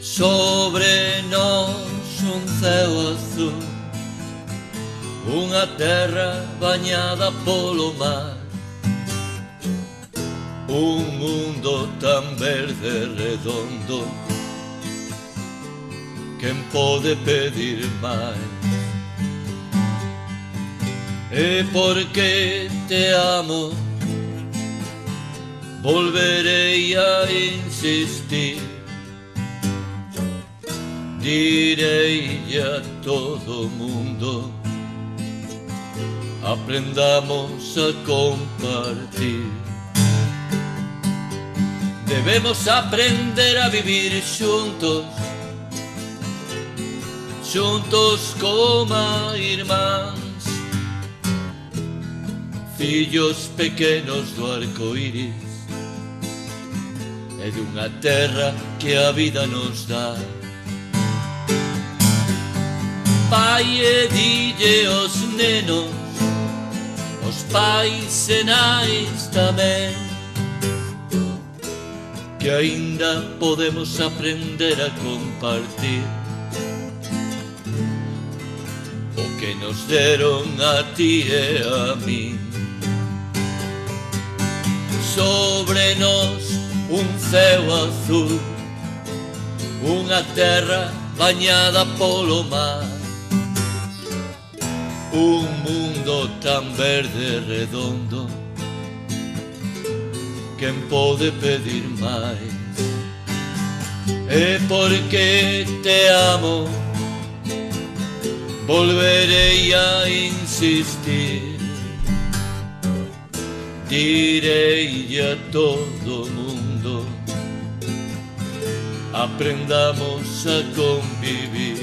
Sobre nós un ceo azul, unha terra bañada polo mar, un mundo tan verde e redondo. Quen pode pedir máis? E porque te amo volverei a insistir, direi a todo mundo, aprendamos a compartir. Debemos aprender a vivir xuntos, xuntos como irmáns, fillos pequenos do arco-iris e dunha terra que a vida nos dá. Pai e dille aos nenos, os pais e nais tamén, que aínda podemos aprender a compartir o que nos deron a ti e a min. Sobre nós un ceo azul, unha terra bañada polo mar, un mundo tan verde e redondo. Quen pode pedir máis? E porque te amo volverei a insistir, direi a todo mundo, aprendamos a convivir.